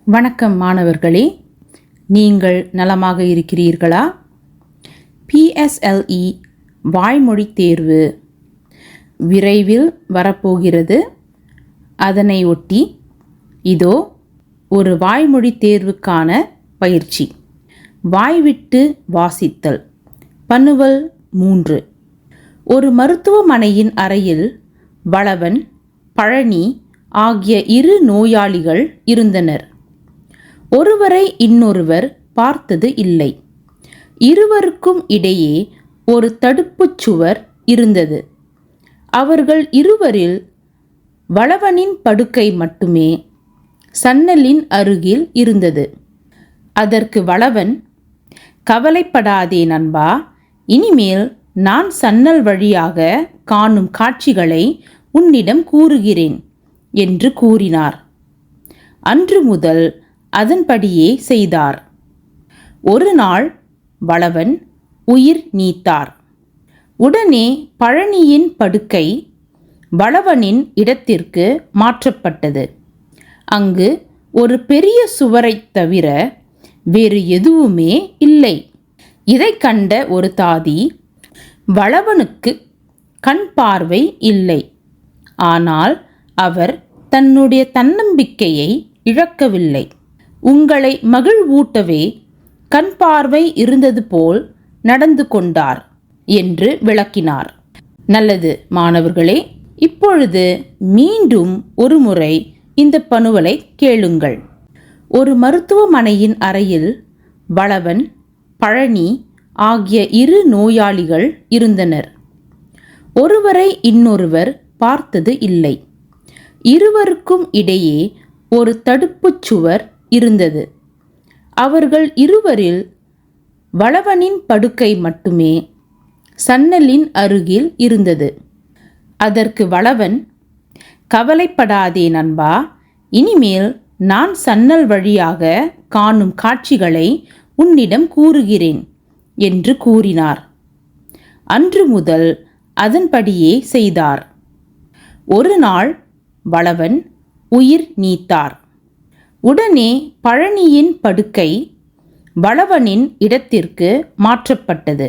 வணக்கம் மாணவர்களே, நீங்கள் நலமாக இருக்கிறீர்களா? PSLE வாய்மொழி தேர்வு விரைவில் வரப்போகிறது. அதனை ஒட்டி இதோ ஒரு வாய்மொழி தேர்வுக்கான பயிற்சி. வாய்விட்டு வாசித்தல். பனுவல் 3. ஒரு மருத்துவமனையின் அறையில் வளவன், பழனி ஆகிய 2 நோயாளிகள் இருந்தனர். ஒருவரை இன்னொருவர் பார்த்தது இல்லை. இருவருக்கும் இடையே ஒரு தடுப்புச் சுவர் இருந்தது. அவர்கள் இருவரில் வளவனின் படுக்கை மட்டுமே சன்னலின் அருகில் இருந்தது. அதற்கு வளவன், "கவலைப்படாதே நண்பா, இனிமேல் நான் சன்னல் வழியாக காணும் காட்சிகளை உன்னிடம் கூறுகிறேன்" என்று கூறினார். அன்று முதல் அதன்படியே செய்தார். ஒரு நாள் வளவன் உயிர் நீத்தார். உடனே பழனியின் படுக்கை வளவனின் இடத்திற்கு மாற்றப்பட்டது. அங்கு ஒரு பெரிய சுவரைத் தவிர வேறு எதுவுமே இல்லை. இதை கண்ட ஒரு தாதி, "வளவனுக்கு கண் பார்வை இல்லை. ஆனால் அவர் தன்னுடைய தன்னம்பிக்கையை இழக்கவில்லை. உங்களை மகிழ்வூட்டவே கண் பார்வை இருந்தது போல் நடந்து கொண்டார்" என்று விளக்கினார். நல்லது மாணவர்களே, இப்பொழுது மீண்டும் ஒரு முறை இந்த பனுவலை கேளுங்கள். ஒரு மருத்துவமனையின் அறையில் வளவன், பழனி ஆகிய 2 நோயாளிகள் இருந்தனர். ஒருவரை இன்னொருவர் பார்த்தது இல்லை. இருவருக்கும் இடையே ஒரு தடுப்புச் சுவர் இருந்தது. அவர்கள் இருவரில் வளவனின் படுக்கை மட்டுமே சன்னலின் அருகில் இருந்தது. அதற்கு வளவன், "கவலைப்படாதே நண்பா, இனிமேல் நான் சன்னல் வழியாக காணும் காட்சிகளை உன்னிடம் கூறுகிறேன்" என்று கூறினார். அன்று முதல் அதன்படியே செய்தார். ஒரு நாள் வளவன் உயிர் நீத்தார். உடனே பழனியின் படுக்கை வளவனின் இடத்திற்கு மாற்றப்பட்டது.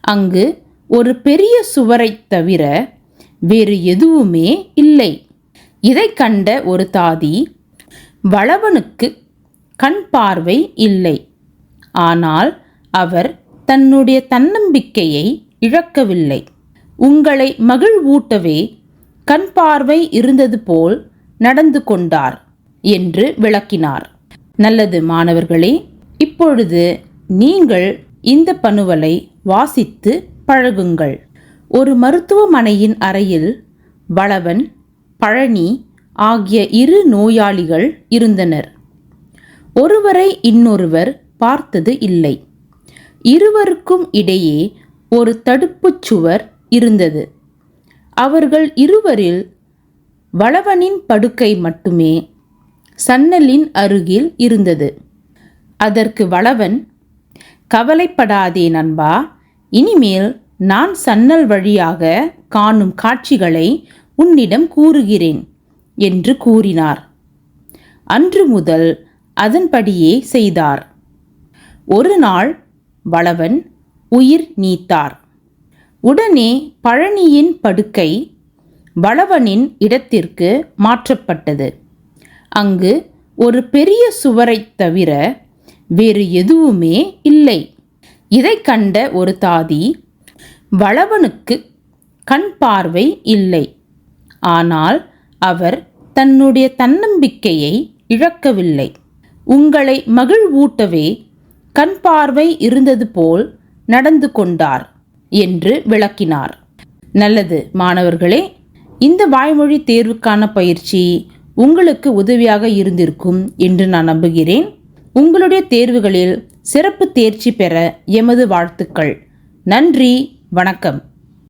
அங்கு ஒரு பெரிய சுவரைத் தவிர வேறு எதுவுமே இல்லை. இதை கண்ட ஒரு தாதி, "வளவனுக்கு கண் பார்வை இல்லை. ஆனால் அவர் தன்னுடைய தன்னம்பிக்கையை இழக்கவில்லை. உங்களை மகிழ்வூட்டவே கண் பார்வை இருந்தது போல் நடந்து கொண்டார்" என்று விளக்கினார். நல்லது மாணவர்களே, இப்பொழுது நீங்கள் இந்த பனுவலை வாசித்து பழகுங்கள். ஒரு மருத்துவமனையின் அறையில் வளவன், பழனி ஆகிய 2 நோயாளிகள் இருந்தனர். ஒருவரை இன்னொருவர் பார்த்தது இல்லை. இருவருக்கும் இடையே ஒரு தடுப்புச் சுவர் இருந்தது. அவர்கள் இருவரில் வளவனின் படுக்கை மட்டுமே சன்னலின் அருகில் இருந்தது. அதற்கு வளவன், "கவலைப்படாதே நண்பா, இனிமேல் நான் சன்னல் வழியாக காணும் காட்சிகளை உன்னிடம் கூறுகிறேன்" என்று கூறினார். அன்று முதல் அதன்படியே செய்தார். ஒரு நாள் வளவன் உயிர் நீத்தார். உடனே பழனியின் படுக்கை வளவனின் இடத்திற்கு மாற்றப்பட்டது. அங்கு ஒரு பெரிய சுவரைத் தவிர வேறு எதுவுமே இல்லை. இதை கண்ட ஒரு தாதி, "வளவனுக்கு கண் பார்வை இல்லை. ஆனால் அவர் தன்னுடைய தன்னம்பிக்கையை இழக்கவில்லை. உங்களை மகிழ்வூட்டவே கண் பார்வை இருந்தது போல் நடந்து கொண்டார்" என்று விளக்கினார். நல்லது மாணவர்களே, இந்த வாய்மொழி தேர்வுக்கான பயிற்சி உங்களுக்கு உதவியாக இருந்திருக்கும் என்று நான் நம்புகிறேன். உங்களுடைய தேர்வுகளில் சிறப்பு தேர்ச்சி பெற எமது வாழ்த்துக்கள். நன்றி, வணக்கம்.